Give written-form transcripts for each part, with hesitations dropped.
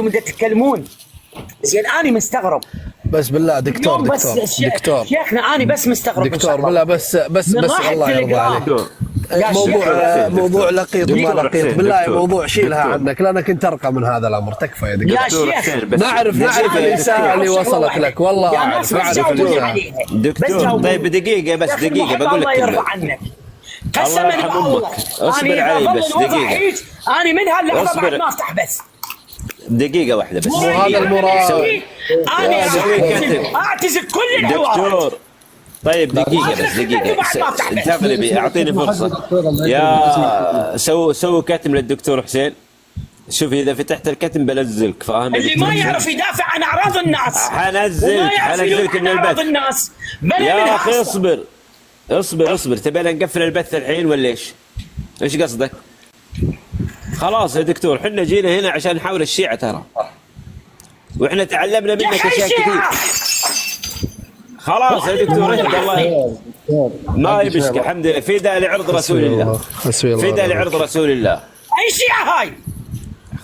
انتم بدكم تتكلمون. زين انا مستغرب بس بالله دكتور اليوم بس دكتور شيخنا انا بس مستغرب دكتور بالله بس من راحة الله يرضى تليجرام. عليك. يا موضوع لقيط وما دكتور لقيط حسين، بالله دكتور. موضوع شيلها دكتور. عنك، لأنك كنت أرقى من هذا الأمر. تكفى يا دكتور. يا دكتور شيخ حسين، بس نعرف دكتور. الإساءة اللي وصلت لك، والله يا أعرف ناس أعرف بتجاوبوني الإساءة. عليها. دكتور طيب دقيقة بس دقيقة بقول لك الله يرضى كلمة. عنك. الله قسما يرحم بالله أمك. اصبر أنا علي إذا بس ظل الوضع دقيقة. هيك، أنا من هاللحظة اصبر. بعد ما أفتح بس. دقيقة واحدة بس. مو هذا المراد. أنا سوي كاتب. أعتزل كل الحوارات. دكتور طيب دقيقة بس دقيقة تغلبي أعطيني فرصة يا سووا كتم للدكتور حسين. شوف إذا فتحت الكتم بنزلك، فاهم؟ اللي ما يعرف يدافع عن أعراض الناس حنزلك من أعراض البث الناس يا أخي. اصبر تبينا نقفل البث الحين ولا إيش قصدك؟ خلاص يا دكتور حنا جينا هنا عشان نحاول الشيعة ترى، وإحنا تعلمنا منك أشياء كثير. خلاص يا دكتور اهدى الله ما يبشك. الحمد لله فداء لعرض رسول الله، فداء لعرض رسول الله. أي شيعة هاي؟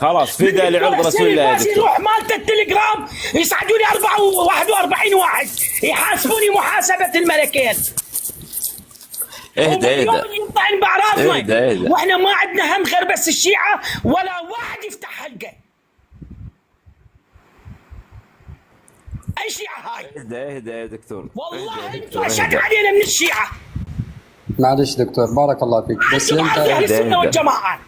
خلاص فداء لعرض رسول الله يا دكتور. يروح مالت التليجرام يصعدوني 41 واحد يحاسبوني محاسبة الملكين. اهدى يطعن باعراضنا اهدى. واحنا ما عندنا هم غير بس الشيعة، ولا واحد يفتح حلقه. اي شيعة هاي؟ اهدى يا دكتور. والله انتوا اشد علينا من الشيعة. معلش دكتور بارك الله فيك، بس انتوا انت اهل السنة والجماعة.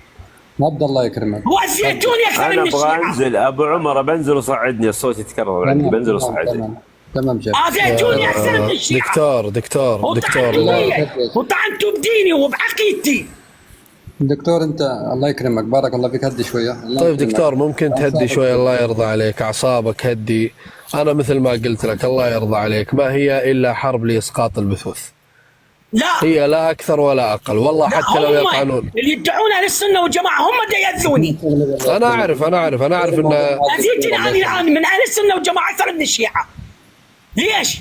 عبد الله يكرمك. وزيتوني اكثر انا من ابغى الشيعة. انزل ابو عمر، بنزل وصعدني، الصوت يتكرر عندي، بنزل وصعدني. تمام شيخ. اذيتوني اكثر من الشيعة. دكتور وطعنتوا بديني وبعقيدتي. دكتور انت الله يكرمك بارك الله فيك، هدي شويه. طيب دكتور ممكن تهدي شوي؟ الله يرضى عليك، اعصابك هدي. انا مثل ما قلت لك الله يرضى عليك، ما هي الا حرب لاسقاط البثوث، لا هي لا اكثر ولا اقل. والله حتى لو يطعنون اللي يدعون اهل السنه والجماعه هم اللي ياذوني. انا اعرف ان اذيتني انا الان من اهل السنه والجماعه اكثر من الشيعه. ليش؟